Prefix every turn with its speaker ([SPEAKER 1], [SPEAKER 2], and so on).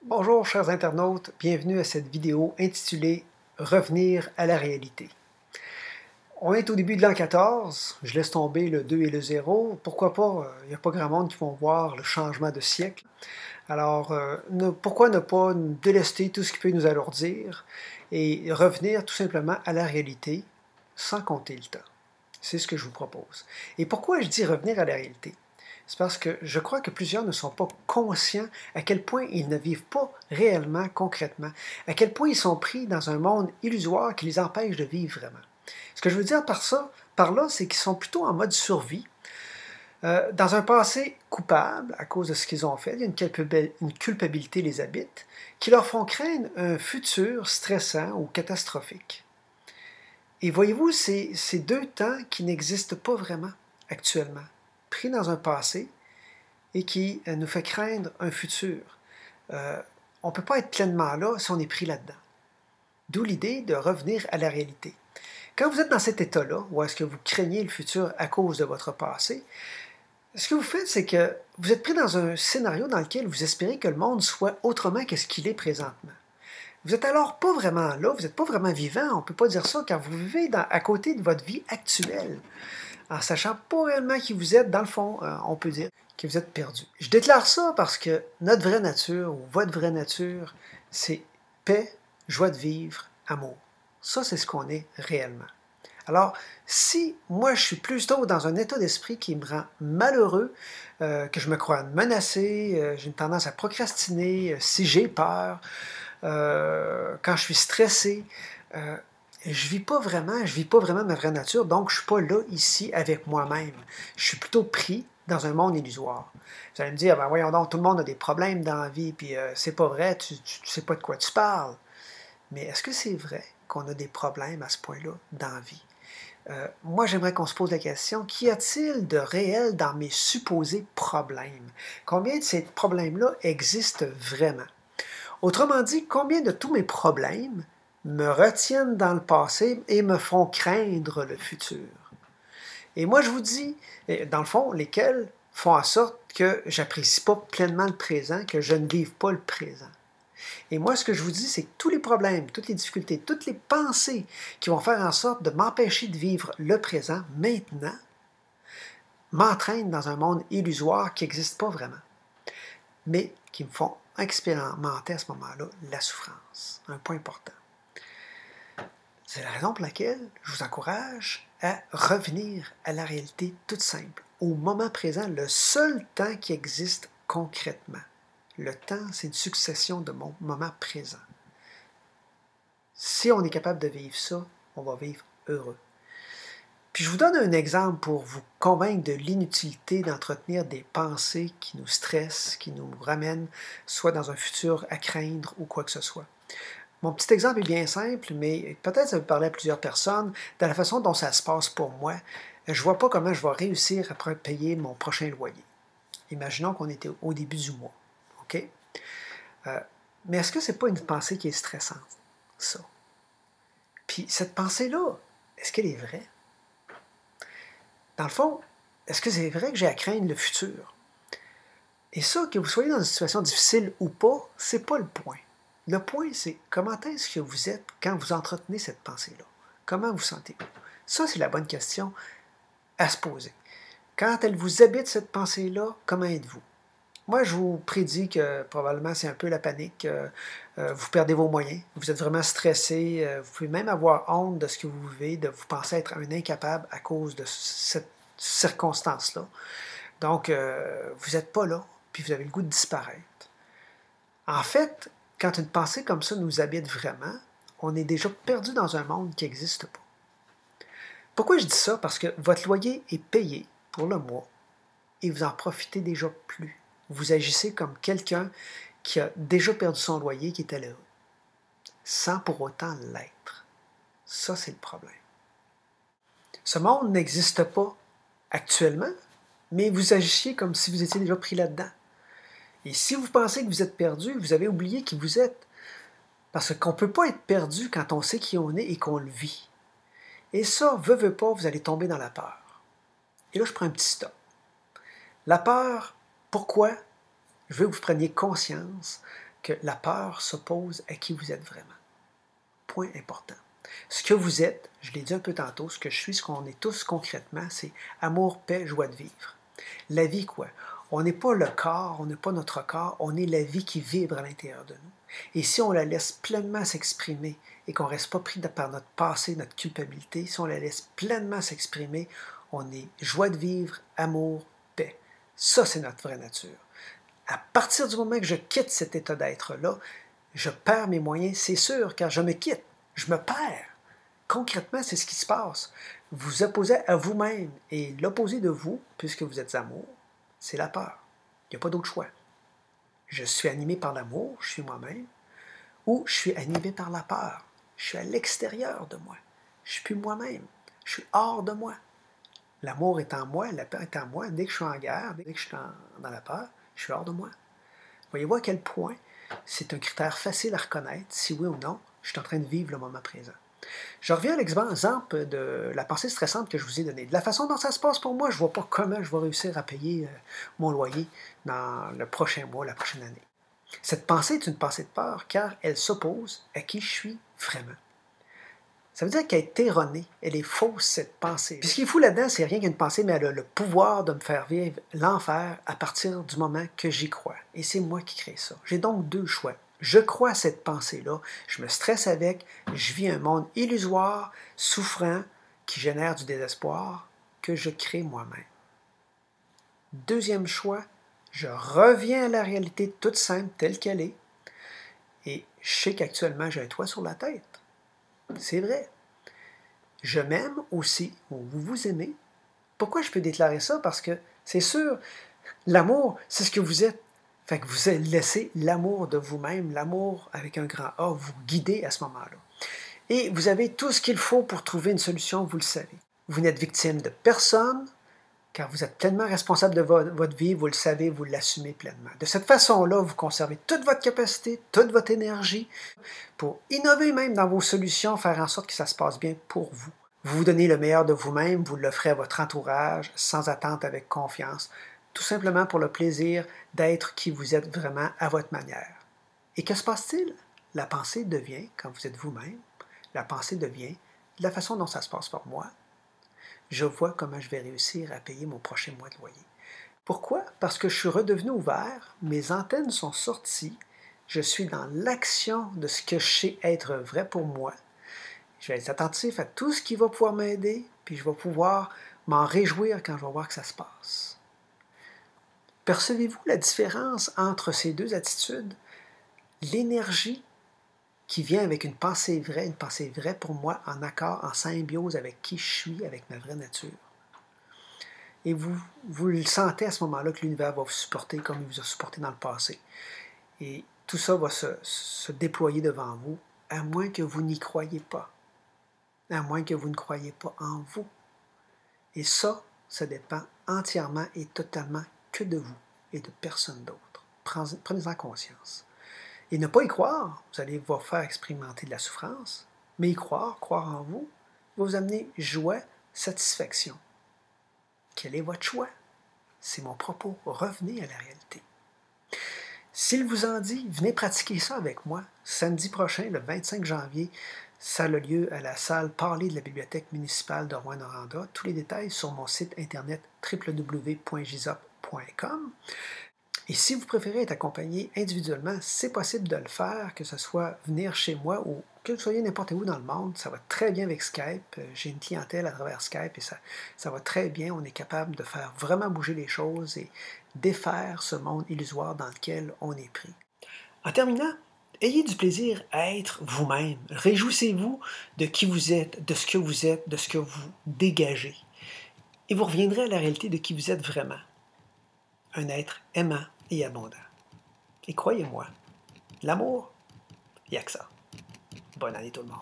[SPEAKER 1] Bonjour chers internautes, bienvenue à cette vidéo intitulée « Revenir à la réalité ». On est au début de l'an 14, je laisse tomber le 2 et le 0, pourquoi pas, il n'y a pas grand monde qui vont voir le changement de siècle. Alors, pourquoi ne pas délester tout ce qui peut nous alourdir et revenir tout simplement à la réalité sans compter le temps. C'est ce que je vous propose. Et pourquoi je dis revenir à la réalité? C'est parce que je crois que plusieurs ne sont pas conscients à quel point ils ne vivent pas réellement, concrètement, à quel point ils sont pris dans un monde illusoire qui les empêche de vivre vraiment. Ce que je veux dire par là, c'est qu'ils sont plutôt en mode survie, dans un passé coupable à cause de ce qu'ils ont fait, il y a une culpabilité les habite, qui leur font craindre un futur stressant ou catastrophique. Et voyez-vous, c'est ces deux temps qui n'existent pas vraiment actuellement, pris dans un passé et qui nous fait craindre un futur. On ne peut pas être pleinement là si on est pris là-dedans. D'où l'idée de revenir à la réalité. Quand vous êtes dans cet état-là, où est-ce que vous craignez le futur à cause de votre passé, ce que vous faites, c'est que vous êtes pris dans un scénario dans lequel vous espérez que le monde soit autrement que ce qu'il est présentement. Vous n'êtes alors pas vraiment là, vous n'êtes pas vraiment vivant, on ne peut pas dire ça, car vous vivez à côté de votre vie actuelle, en sachant pas réellement qui vous êtes, dans le fond, on peut dire que vous êtes perdu. Je déclare ça parce que notre vraie nature, ou votre vraie nature, c'est paix, joie de vivre, amour. Ça, c'est ce qu'on est réellement. Alors, si moi je suis plutôt dans un état d'esprit qui me rend malheureux, que je me crois menacé, j'ai une tendance à procrastiner, si j'ai peur, quand je suis stressé, je vis pas vraiment ma vraie nature, donc je suis pas là, ici, avec moi-même. Je suis plutôt pris dans un monde illusoire. Vous allez me dire, ben voyons donc, tout le monde a des problèmes dans la vie, puis c'est pas vrai, tu sais pas de quoi tu parles. Mais est-ce que c'est vrai qu'on a des problèmes à ce point-là dans la vie? Moi, j'aimerais qu'on se pose la question, qu'y a-t-il de réel dans mes supposés problèmes? Combien de ces problèmes-là existent vraiment? Autrement dit, combien de tous mes problèmes me retiennent dans le passé et me font craindre le futur? Et moi, je vous dis, dans le fond, lesquels font en sorte que j'apprécie pas pleinement le présent, que je ne vive pas le présent. Et moi, ce que je vous dis, c'est que tous les problèmes, toutes les difficultés, toutes les pensées qui vont faire en sorte de m'empêcher de vivre le présent maintenant, m'entraînent dans un monde illusoire qui n'existe pas vraiment, mais qui me font expérimenter à ce moment-là la souffrance. Un point important. C'est la raison pour laquelle je vous encourage à revenir à la réalité toute simple, au moment présent, le seul temps qui existe concrètement. Le temps, c'est une succession de moments présents. Si on est capable de vivre ça, on va vivre heureux. Puis je vous donne un exemple pour vous convaincre de l'inutilité d'entretenir des pensées qui nous stressent, qui nous ramènent soit dans un futur à craindre ou quoi que ce soit. Mon petit exemple est bien simple, mais peut-être ça va parler à plusieurs personnes. Dans la façon dont ça se passe pour moi, je ne vois pas comment je vais réussir à payer mon prochain loyer. Imaginons qu'on était au début du mois. OK? Mais est-ce que ce n'est pas une pensée qui est stressante, ça? Puis cette pensée-là, est-ce qu'elle est vraie? Dans le fond, est-ce que c'est vrai que j'ai à craindre le futur? Et ça, que vous soyez dans une situation difficile ou pas, c'est pas le point. Le point, c'est comment est-ce que vous êtes quand vous entretenez cette pensée-là? Comment vous sentez-vous? Ça, c'est la bonne question à se poser. Quand elle vous habite, cette pensée-là, comment êtes-vous? Moi, je vous prédis que probablement c'est un peu la panique. Vous perdez vos moyens, vous êtes vraiment stressé, vous pouvez même avoir honte de ce que vous vivez, de vous penser être un incapable à cause de cette circonstance-là. Donc, vous n'êtes pas là, puis vous avez le goût de disparaître. En fait, quand une pensée comme ça nous habite vraiment, on est déjà perdu dans un monde qui n'existe pas. Pourquoi je dis ça? Parce que votre loyer est payé pour le mois et vous n'en profitez déjà plus. Vous agissez comme quelqu'un qui a déjà perdu son loyer, qui était là, sans pour autant l'être. Ça, c'est le problème. Ce monde n'existe pas actuellement, mais vous agissiez comme si vous étiez déjà pris là-dedans. Et si vous pensez que vous êtes perdu, vous avez oublié qui vous êtes. Parce qu'on ne peut pas être perdu quand on sait qui on est et qu'on le vit. Et ça, veut pas, vous allez tomber dans la peur. Et là, je prends un petit stop. La peur, pourquoi? Je veux que vous preniez conscience que la peur s'oppose à qui vous êtes vraiment. Point important. Ce que vous êtes, je l'ai dit un peu tantôt, ce que je suis, ce qu'on est tous concrètement, c'est amour, paix, joie de vivre. La vie, quoi? On n'est pas le corps, on n'est pas notre corps, on est la vie qui vibre à l'intérieur de nous. Et si on la laisse pleinement s'exprimer et qu'on ne reste pas pris par notre passé, notre culpabilité, si on la laisse pleinement s'exprimer, on est joie de vivre, amour, paix. Ça, c'est notre vraie nature. À partir du moment que je quitte cet état d'être-là, je perds mes moyens, c'est sûr, car je me quitte, je me perds. Concrètement, c'est ce qui se passe. Vous opposez à vous-même, et l'opposé de vous, puisque vous êtes amour, c'est la peur. Il n'y a pas d'autre choix. Je suis animé par l'amour, je suis moi-même, ou je suis animé par la peur. Je suis à l'extérieur de moi. Je ne suis plus moi-même. Je suis hors de moi. L'amour est en moi, la peur est en moi. Dès que je suis en guerre, dès que je suis dans la peur, je suis hors de moi. Voyez-vous à quel point c'est un critère facile à reconnaître, si oui ou non, je suis en train de vivre le moment présent. Je reviens à l'exemple de la pensée stressante que je vous ai donnée. De la façon dont ça se passe pour moi, je ne vois pas comment je vais réussir à payer mon loyer dans le prochain mois, la prochaine année. Cette pensée est une pensée de peur car elle s'oppose à qui je suis vraiment. Ça veut dire qu'elle est erronée, elle est fausse, cette pensée. Puis ce qui est fou là-dedans, c'est rien qu'une pensée, mais elle a le pouvoir de me faire vivre l'enfer à partir du moment que j'y crois. Et c'est moi qui crée ça. J'ai donc deux choix. Je crois à cette pensée-là, je me stresse avec, je vis un monde illusoire, souffrant, qui génère du désespoir, que je crée moi-même. Deuxième choix, je reviens à la réalité toute simple, telle qu'elle est, et je sais qu'actuellement j'ai un toit sur la tête. C'est vrai. Je m'aime aussi, ou vous vous aimez. Pourquoi je peux déclarer ça? Parce que c'est sûr, l'amour, c'est ce que vous êtes. Fait que vous laissez l'amour de vous-même, l'amour avec un grand A, vous guider à ce moment-là. Et vous avez tout ce qu'il faut pour trouver une solution, vous le savez. Vous n'êtes victime de personne, car vous êtes pleinement responsable de votre vie, vous le savez, vous l'assumez pleinement. De cette façon-là, vous conservez toute votre capacité, toute votre énergie pour innover même dans vos solutions, faire en sorte que ça se passe bien pour vous. Vous vous donnez le meilleur de vous-même, vous l'offrez à votre entourage, sans attente, avec confiance, tout simplement pour le plaisir d'être qui vous êtes vraiment à votre manière. Et que se passe-t-il? La pensée devient, quand vous êtes vous-même, la pensée devient de la façon dont ça se passe pour moi. Je vois comment je vais réussir à payer mon prochain mois de loyer. Pourquoi? Parce que je suis redevenu ouvert, mes antennes sont sorties, je suis dans l'action de ce que je sais être vrai pour moi. Je vais être attentif à tout ce qui va pouvoir m'aider, puis je vais pouvoir m'en réjouir quand je vais voir que ça se passe. Percevez-vous la différence entre ces deux attitudes? L'énergie qui vient avec une pensée vraie pour moi, en accord, en symbiose avec qui je suis, avec ma vraie nature. Et vous le sentez à ce moment-là que l'univers va vous supporter comme il vous a supporté dans le passé. Et tout ça va se déployer devant vous, à moins que vous n'y croyiez pas. À moins que vous ne croyiez pas en vous. Et ça dépend entièrement et totalement que de vous et de personne d'autre. Prenez-en conscience. Et ne pas y croire, vous allez vous faire expérimenter de la souffrance, mais y croire, croire en vous, va vous amener joie, satisfaction. Quel est votre choix? C'est mon propos. Revenez à la réalité. S'il vous en dit, venez pratiquer ça avec moi. Samedi prochain, le 25 janvier, ça a lieu à la salle Parler de la Bibliothèque municipale de Rouyn-Noranda. Tous les détails sur mon site internet www.gisop.com. Et si vous préférez être accompagné individuellement, c'est possible de le faire, que ce soit venir chez moi ou que vous soyez n'importe où dans le monde. Ça va très bien avec Skype. J'ai une clientèle à travers Skype et ça va très bien. On est capable de faire vraiment bouger les choses et défaire ce monde illusoire dans lequel on est pris. En terminant, ayez du plaisir à être vous-même. Réjouissez-vous de qui vous êtes, de ce que vous êtes, de ce que vous dégagez. Et vous reviendrez à la réalité de qui vous êtes vraiment. Un être aimant et abondant. Et croyez-moi, l'amour, il n'y a que ça. Bonne année tout le monde.